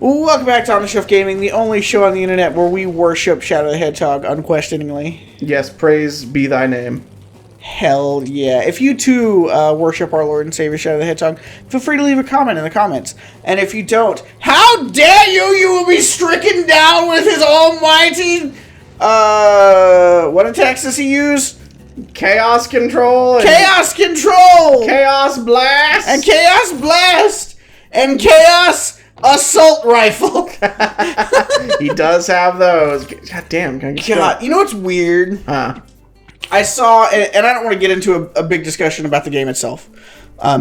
Welcome back to On the Shelf Gaming, the only show on the internet where we worship Shadow the Hedgehog unquestioningly. Yes, praise be thy name. Hell yeah. If you too worship our Lord and Savior Shadow the Hedgehog, feel free to leave a comment in the comments. And if you don't, how dare you! You will be stricken down with his almighty... what attacks does he use? Chaos Control. Chaos Control! Chaos Blast. And Chaos Blast! And Chaos... Assault Rifle! He does have those. God damn. God, you know what's weird? I saw, and I don't want to get into a big discussion about the game itself,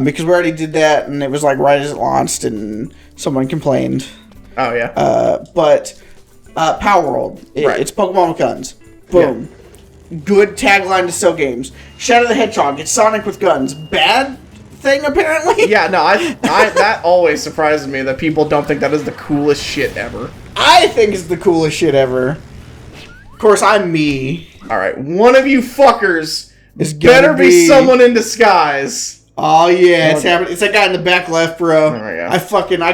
because we already did that, and it was like right as it launched, and someone complained. Oh, yeah. But Power World, it's Pokemon with guns. Boom. Yeah. Good tagline to sell games. Shadow the Hedgehog, it's Sonic with guns. Bad thing, apparently? Yeah, no, I that always surprises me that people don't think that is the coolest shit ever. I think it's the coolest shit ever. Of course, I'm me. Alright, one of you fuckers better be someone in disguise. Oh, yeah, it's happening. It's that guy in the back left, bro. Oh, yeah. I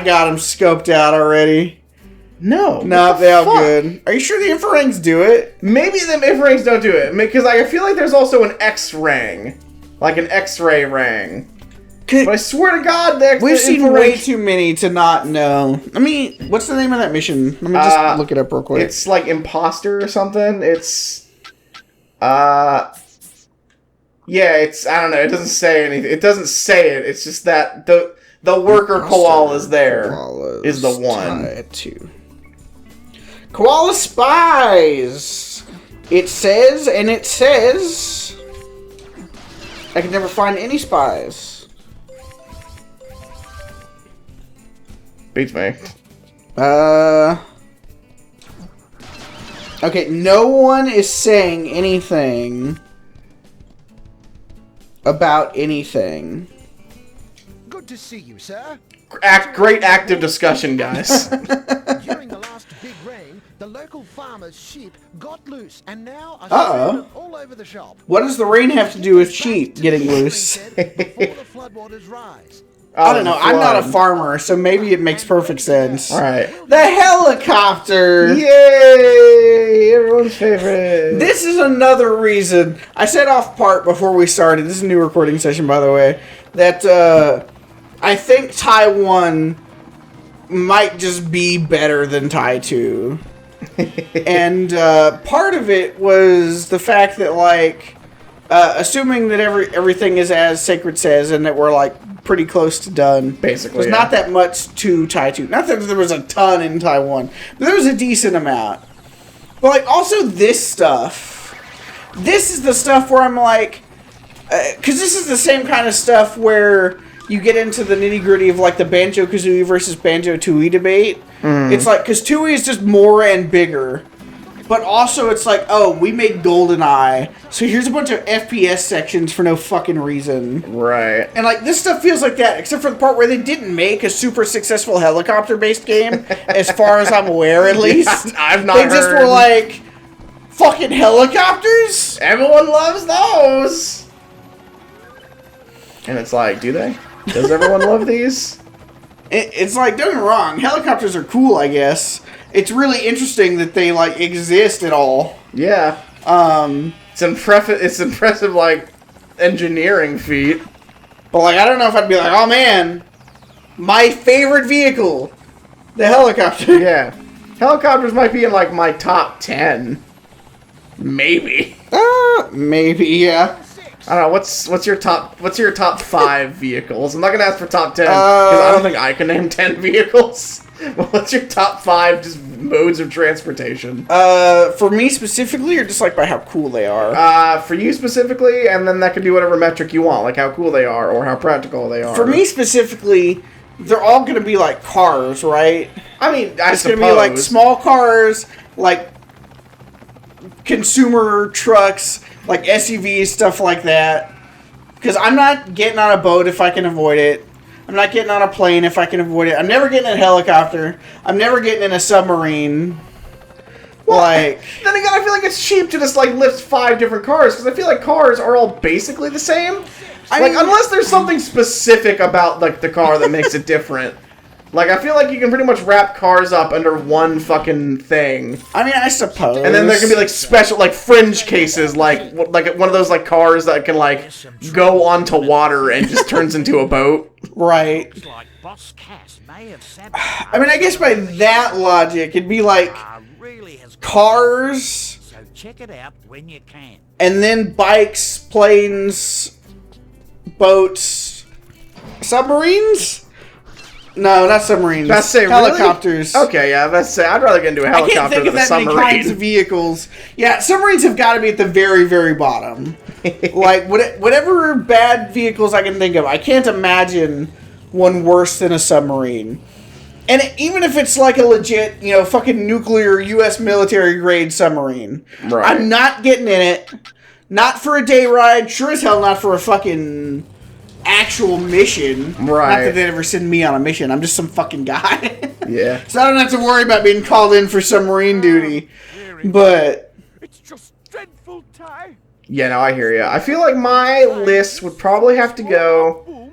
got him scoped out already. No. They all good. Are you sure the Inferangs do it? Maybe the Inferangs don't do it. Because I feel like there's also an X-Rang. Like an X-ray rang. But I swear to God, we've seen way too many to not know. I mean, what's the name of that mission? Let me just look it up real quick. It's like Imposter or something. It's, yeah, it's, I don't know. It doesn't say anything. It doesn't say it. It's just that the worker koala's there is the one. Koala spies. It says, and it says, I can never find any spies. Beats me. Okay, no one is saying anything about anything. Good to see you, sir. Great active discussion, guys. During the last big rain, the local farmer's sheep got loose and now are all over the shop. What does the rain have to do with sheep getting loose? Before the floodwaters rise. I don't know. I'm not a farmer, so maybe it makes perfect sense. All right. The helicopter! Yay! Everyone's favorite. This is another reason. I said off part before we started. This is a new recording session, by the way. That I think Taiwan might just be better than Tai 2. And part of it was the fact that, like, assuming that everything is as Sacred says and that we're, like, pretty close to done. Basically, there's not that much to Tai 2. Not that there was a ton in Taiwan, but there was a decent amount. But, like, also this stuff. This is the stuff where I'm like... because this is the same kind of stuff where you get into the nitty-gritty of, like, the Banjo-Kazooie versus Banjo-Tooie debate. It's like, because Tooie is just more and bigger. But also, it's like, oh, we made GoldenEye, so here's a bunch of FPS sections for no fucking reason. Right. And, like, this stuff feels like that, except for the part where they didn't make a super successful helicopter-based game, as far as I'm aware, at least. Yeah, I've not heard. They just were like, fucking helicopters? Everyone loves those! And it's like, do they? Does everyone love these? It's like, don't get me wrong, helicopters are cool, I guess. It's really interesting that they, like, exist at all. Yeah. It's impressive, like, engineering feat. But, like, I don't know if I'd be like, oh, man, my favorite vehicle, the helicopter. Yeah. Helicopters might be in, like, my top 10. Maybe. Maybe, yeah. I don't know, what's your top 5 vehicles? I'm not gonna ask for top 10, because I don't think I can name 10 vehicles. What's your top 5 just modes of transportation? For me specifically, or just like by how cool they are? For you specifically, and then that could be whatever metric you want, like how cool they are or how practical they are. For me specifically, they're all gonna be like cars, right? I mean, it's gonna be like small cars, like consumer trucks, like SUVs, stuff like that. Because I'm not getting on a boat if I can avoid it. I'm not getting on a plane if I can avoid it. I'm never getting in a helicopter. I'm never getting in a submarine. Well, like, then again, I feel like it's cheap to just, like, lift 5 different cars, because I feel like cars are all basically the same. Unless there's something specific about, like, the car that makes it different. Like, I feel like you can pretty much wrap cars up under one fucking thing. I mean, I suppose. And then there can be, like, special, like, fringe cases, like one of those, like, cars that can, like, go onto water and just turns into a boat. Right. I mean, I guess by that logic, it'd be like cars, So check it out when you can. and then bikes, planes, boats, submarines? No, not submarines. That's say helicopters. Really? Okay, yeah, that's say I'd rather get into a I can't helicopter think of than a that many submarine. kinds of vehicles. Yeah, submarines have got to be at the very, very bottom. Like, whatever bad vehicles I can think of, I can't imagine one worse than a submarine. And even if it's like a legit, fucking nuclear U.S. military grade submarine, Right. I'm not getting in it. Not for a day ride. Sure as hell not for a fucking actual mission. Right. Not that they'd ever send me on a mission. I'm just some fucking guy. Yeah. So I don't have to worry about being called in for submarine duty. But It's just dreadful, Ty. Yeah, no, I hear you. I feel like my list would probably have to go,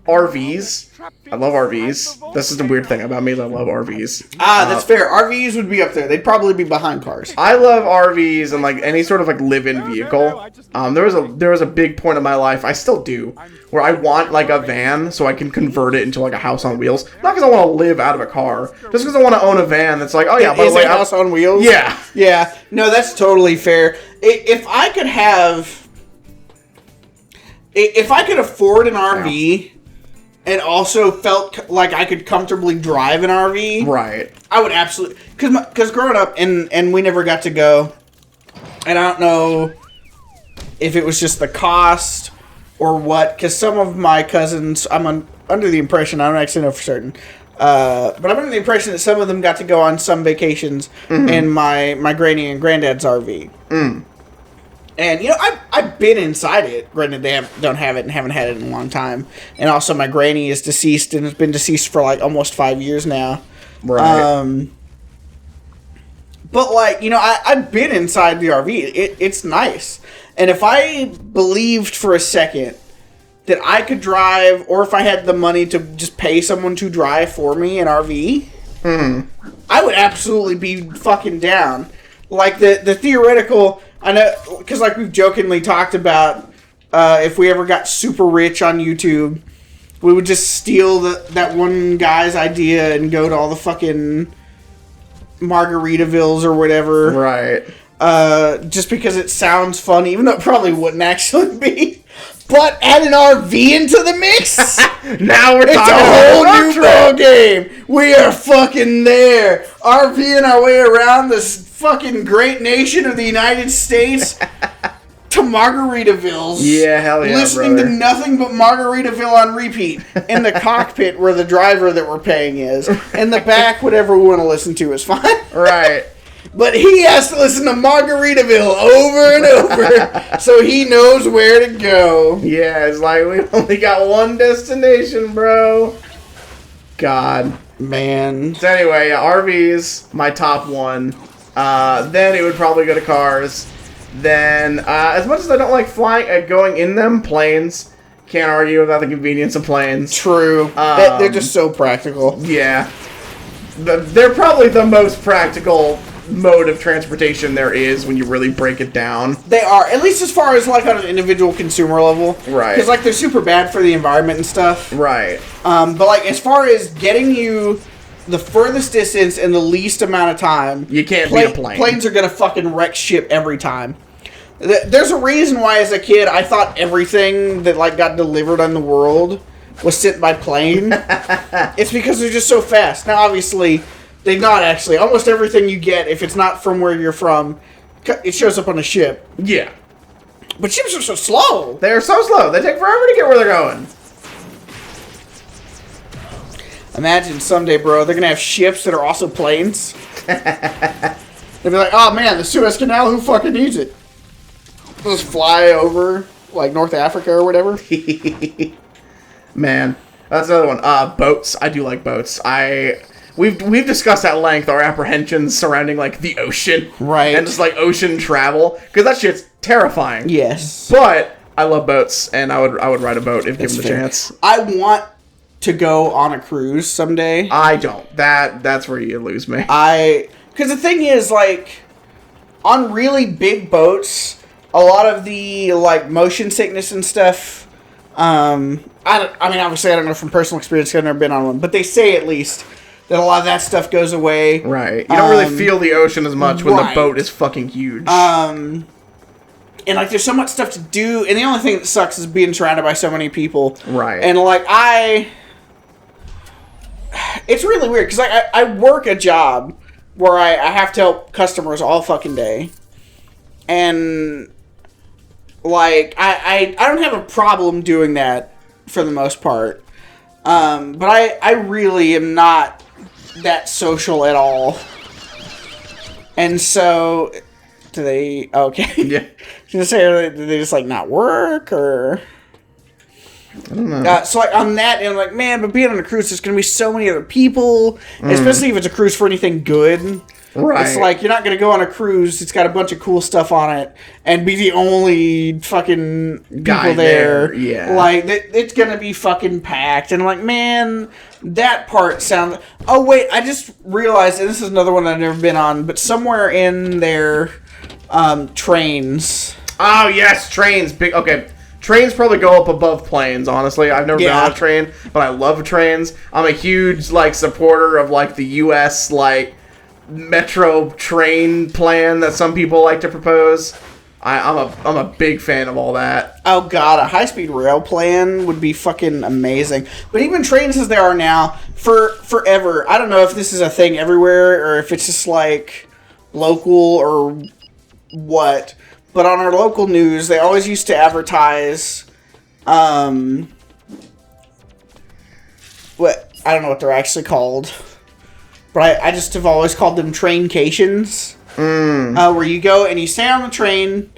RVs. I love RVs. This is the weird thing about me, I love RVs. that's fair. RVs would be up there. They'd probably be behind cars. I love RVs and like any sort of like live-in vehicle. There was a big point in my life, I still do, where I want like a van so I can convert it into like a house on wheels. Not because I want to live out of a car, just because I want to own a van that's like, oh yeah, by Is the way, it house on wheels? Yeah. Yeah. No, that's totally fair. If I could have... If I could afford an RV and also felt like I could comfortably drive an RV... Right. I would absolutely... Because growing up, and we never got to go, and I don't know if it was just the cost or what, because some of my cousins, under the impression, I don't actually know for certain, but I'm under the impression that some of them got to go on some vacations in my granny and granddad's RV. And, I've been inside it. Granted, they don't have it and haven't had it in a long time. And also, my granny is deceased and has been deceased for, like, almost 5 years now. Right. But, like, I've been inside the RV. It's nice. And if I believed for a second that I could drive, or if I had the money to just pay someone to drive for me an RV, I would absolutely be fucking down. Like, the theoretical... I know, because like we've jokingly talked about, if we ever got super rich on YouTube, we would just steal that one guy's idea and go to all the fucking Margaritavilles or whatever. Right. Just because it sounds fun, even though it probably wouldn't actually be. But add an RV into the mix? Now we're It's talking a whole about new ball game. We are fucking there. RVing our way around this fucking great nation of the United States to Margaritavilles. Yeah, hell yeah, Listening brother. to nothing but Margaritaville on repeat. In the cockpit where the driver that we're paying is. In the back, whatever we want to listen to is fine. Right. But he has to listen to Margaritaville over and over so he knows where to go. Yeah, it's like we only got one destination, bro. God. Man. So anyway, yeah, RVs, my top one. Then it would probably go to cars. Then, as much as I don't like flying, going in them, planes. Can't argue about the convenience of planes. True. They're just so practical. Yeah. They're probably the most practical mode of transportation there is when you really break it down. They are, at least as far as like on an individual consumer level. Right. Because like they're super bad for the environment and stuff. Right. But like as far as getting you the furthest distance in the least amount of time, You can't beat a plane. Planes are gonna fucking wreck shit every time. There's a reason why as a kid I thought everything that like got delivered on the world was sent by plane. It's because they're just so fast. Now obviously they're not actually. Almost everything you get, if it's not from where you're from, it shows up on a ship. Yeah. But ships are so slow. They're so slow. They take forever to get where they're going. Imagine someday, bro, they're going to have ships that are also planes. They'll be like, oh man, the Suez Canal, who fucking needs it? They'll just fly over, like, North Africa or whatever. Man, that's another one. Boats. I do like boats. We've discussed at length our apprehensions surrounding, like, the ocean. Right. And just, like, ocean travel. Because that shit's terrifying. Yes. But I love boats, and I would ride a boat if given the fair. chance. I want to go on a cruise someday. I don't. That's where you lose me. Because the thing is, like, on really big boats, a lot of the, like, motion sickness and stuff, I mean, obviously I don't know from personal experience, I've never been on one, but they say at least that a lot of that stuff goes away. Right. You don't really feel the ocean as much when the boat is fucking huge. And, like, there's so much stuff to do, and the only thing that sucks is being surrounded by so many people. Right. And, like, it's really weird, because, like, I work a job where I have to help customers all fucking day. And, like, I don't have a problem doing that for the most part. But I really am not that social at all. And so, do they... Okay. Yeah. I was gonna say, do they just, like, not work, or... I don't know. So, like, on that, and I'm like, man, but being on a cruise, there's going to be so many other people, especially if it's a cruise for anything good. Right. It's like, you're not going to go on a cruise, it's got a bunch of cool stuff on it, and be the only fucking guy people there. Yeah. Like, it's going to be fucking packed. And I'm like, man, that part sounds... Oh, wait, I just realized, and this is another one I've never been on, but somewhere in there, trains. Oh, yes, trains. Big. Okay. Trains probably go up above planes, honestly. I've never been on a train, but I love trains. I'm a huge, like, supporter of, like, the U.S., like, metro train plan that some people like to propose. I'm a big fan of all that. Oh, God, a high-speed rail plan would be fucking amazing. But even trains as they are now, forever, I don't know if this is a thing everywhere, or if it's just, like, local or what... But on our local news, they always used to advertise, what, I don't know what they're actually called, but I just have always called them traincations, where you go and you stay on the train,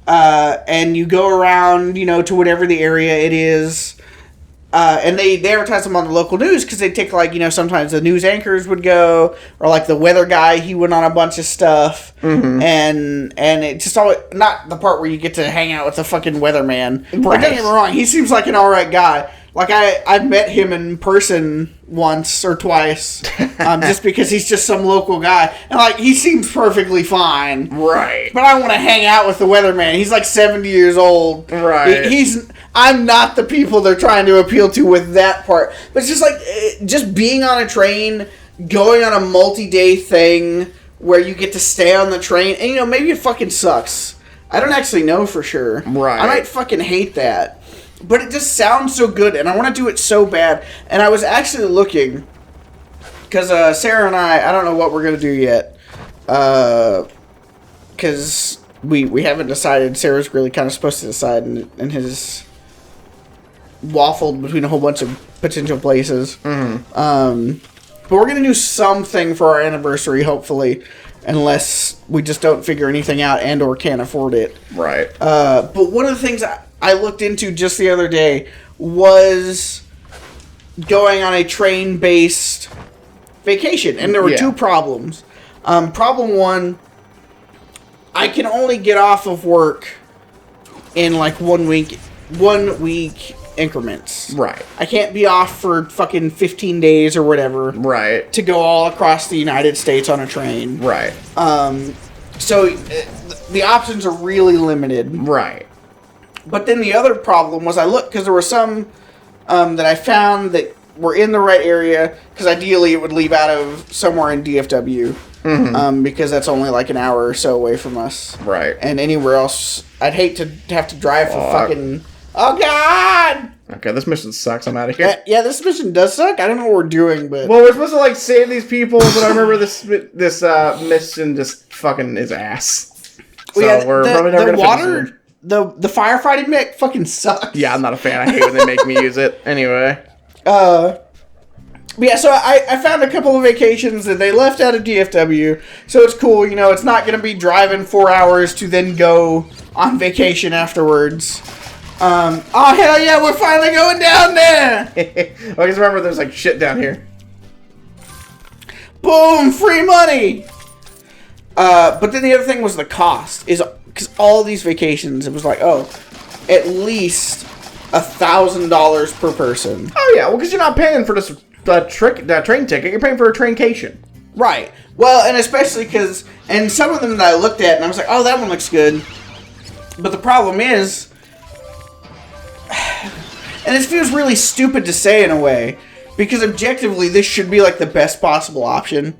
and you go around, you know, to whatever the area it is, and they advertise them on the local news, because they take, like, you know, sometimes the news anchors would go, or, like, the weather guy, he went on a bunch of stuff, and it just always, not the part where you get to hang out with the fucking weatherman. Right. Don't get me wrong, he seems like an alright guy. Like, I've met him in person once or twice, just because he's just some local guy. And, like, he seems perfectly fine. Right. But I want to hang out with the weatherman. He's, like, 70 years old. Right. I'm not the people they're trying to appeal to with that part. But it's just, like, just being on a train, going on a multi-day thing where you get to stay on the train. And, you know, maybe it fucking sucks. I don't actually know for sure. Right. I might fucking hate that. But it just sounds so good, and I want to do it so bad. And I was actually looking, because Sarah and I don't know what we're going to do yet. Because we haven't decided. Sarah's really kind of supposed to decide, and has waffled between a whole bunch of potential places. But we're going to do something for our anniversary, hopefully, unless we just don't figure anything out and or can't afford it. Right. But one of the things I looked into just the other day was going on a train-based vacation. And there were two problems. Problem one, I can only get off of work in like 1 week increments. Right. I can't be off for fucking 15 days or whatever. Right. To go all across the United States on a train. Right. So the options are really limited. Right. But then the other problem was I looked, because there were some that I found that were in the right area, because ideally it would leave out of somewhere in DFW, because that's only like an hour or so away from us. Right. And anywhere else, I'd hate to have to drive for fucking... Oh, God! Okay, this mission sucks. I'm out of here. Yeah, this mission does suck. I don't know what we're doing, but... Well, we're supposed to, like, save these people, but I remember this mission just fucking is ass. So we're probably never going to finish it. The firefighting mech fucking sucks. Yeah, I'm not a fan. I hate when they make me use it. Anyway. But yeah, so I found a couple of vacations that they left out of DFW, so it's cool, you know, it's not going to be driving 4 hours to then go on vacation afterwards. Oh, hell yeah, we're finally going down there! I just remember there's, like, shit down here. Boom, free money! But then the other thing was the cost, is because all these vacations, it was like, oh, at least $1,000 per person. Oh yeah, well, because you're not paying for this train ticket. You're paying for a traincation. Right. Well, and especially because, and some of them that I looked at, and I was like, oh, that one looks good. But the problem is, and this feels really stupid to say in a way, because objectively, this should be like the best possible option.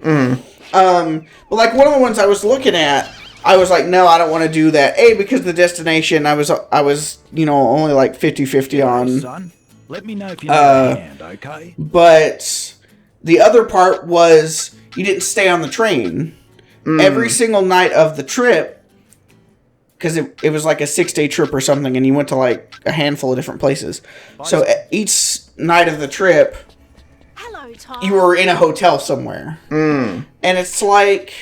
But like one of the ones I was looking at, I was like, no, I don't want to do that. A, because the destination, I was only like 50-50 on. Son, let me know if you need a hand, okay? But the other part was you didn't stay on the train. Every single night of the trip, because it was like a 6-day trip or something, and you went to like a handful of different places. So each night of the trip, Hello, Tom. you were in a hotel somewhere. And it's like,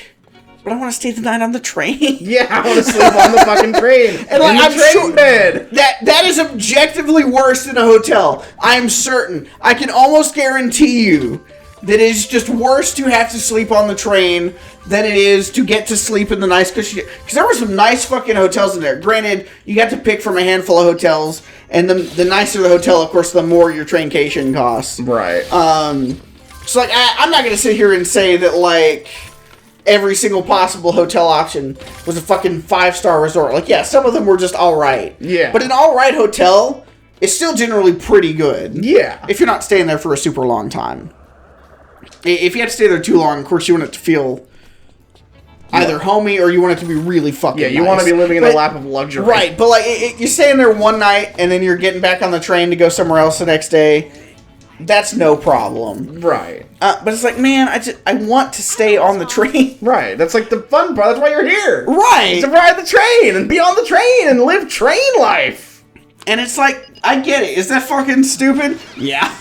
but I want to stay the night on the train. Yeah, I want to sleep on the fucking train. And like, in the I'm train sure bed. that is objectively worse than a hotel. I am certain. I can almost guarantee you that it is just worse to have to sleep on the train than it is to get to sleep in the nice cushy. Because there were some nice fucking hotels in there. Granted, you got to pick from a handful of hotels, and the nicer the hotel, of course, the more your traincation costs. Right. So like, I'm not gonna sit here and say that like every single possible hotel option was a fucking 5-star resort. Like, yeah, some of them were just all right. Yeah. But an all right hotel is still generally pretty good. Yeah. If you're not staying there for a super long time. If you have to stay there too long, of course you want it to feel either homey or you want it to be really fucking Yeah, you nice. want to be living in the lap of luxury. Right, but like you're staying there one night and then you're getting back on the train to go somewhere else the next day. That's no problem. Right. But it's like, man, I want to stay on the train. Right. That's like the fun part. That's why you're here. Right. To ride the train and be on the train and live train life. And it's like, I get it. Is that fucking stupid? Yeah.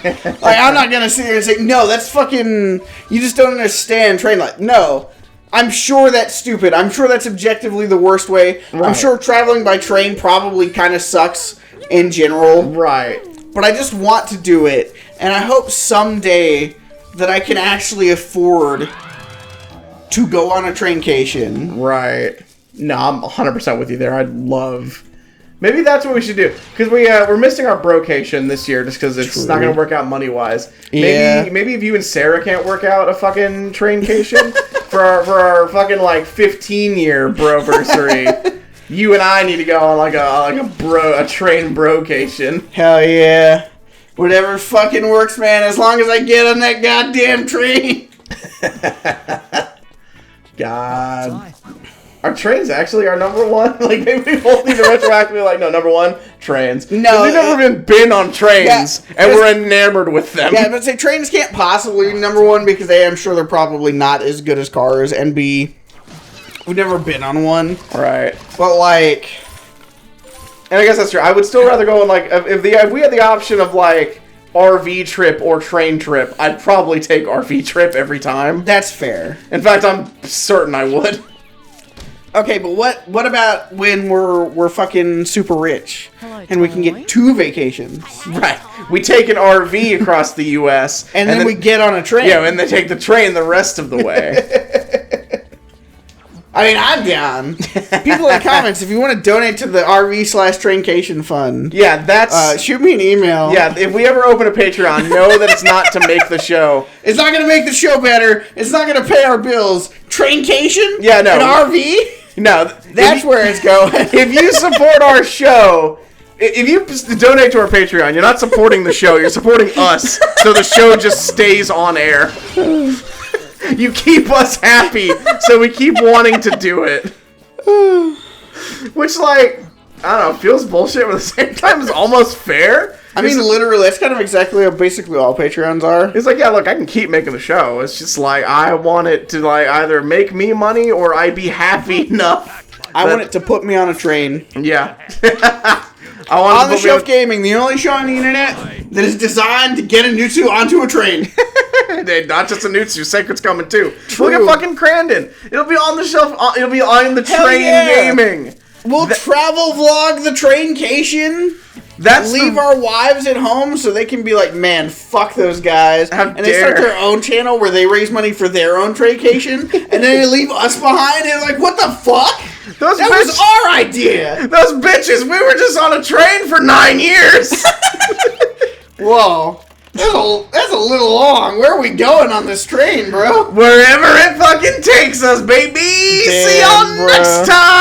Like, I'm not gonna sit here and say, no, that's fucking, you just don't understand train life. No. I'm sure that's stupid. I'm sure that's objectively the worst way. Right. I'm sure traveling by train probably kind of sucks in general. Right. But I just want to do it. And I hope someday that I can actually afford to go on a traincation. Right. No, I'm 100% with you there. I'd love... Maybe that's what we should do. Because we're missing our brocation this year just because it's not going to work out money-wise. Yeah. Maybe if you and Sarah can't work out a fucking traincation for our fucking, like, 15-year broversary, you and I need to go on, like, a train brocation. Hell yeah. Whatever fucking works, man, as long as I get on that goddamn train. God. Are trains actually our number one? Like, maybe we both need to retroactively, like, no, number one, trains. No, we've never even been on trains, and we're enamored with them. Yeah, but say trains can't possibly be number one because A, I'm sure they're probably not as good as cars, and B, we've never been on one. Right. But, like... And I guess that's true. I would still rather go on, like, if we had the option of, like, RV trip or train trip, I'd probably take RV trip every time. That's fair. In fact, I'm certain I would. Okay, but what about when we're fucking super rich Hello, and we can toy. get 2 vacations? Right. We take an RV across the U.S. And then we get on a train. Yeah, and they take the train the rest of the way. I mean, I'm down. People in the comments, if you want to donate to the RV/Traincation Fund, Yeah, that's... shoot me an email. yeah, if we ever open a Patreon, know that it's not to make the show. It's not going to make the show better. It's not going to pay our bills. Traincation? Yeah, no. An RV? No. That's where it's going. If you support our show... If you donate to our Patreon, you're not supporting the show, you're supporting us, so the show just stays on air. You keep us happy, so we keep wanting to do it. Which, like, I don't know, feels bullshit, but at the same time is almost fair. I mean, literally, that's kind of exactly what basically all Patreons are. It's like, yeah, look, I can keep making the show. It's just like, I want it to, like, either make me money or I be happy enough. I want it to put me on a train. Yeah. I want On the Shelf Gaming, the only show on the internet that is designed to get a Nutsu onto a train. Not just a Nutsu, Sacred's coming too. True. Look at fucking Crandon. It'll be on the shelf. It'll be on the Hell train yeah. gaming. We'll travel vlog the traincation. That's Leave our wives at home so they can be like, man, fuck those guys. How and they start dare. their own channel where they raise money for their own traincation. And then they leave us behind and like, what the fuck? That was our idea! Those bitches, we were just on a train for 9 years! Whoa. That's a little long. Where are we going on this train, bro? Wherever it fucking takes us, baby! See y'all bro. next time!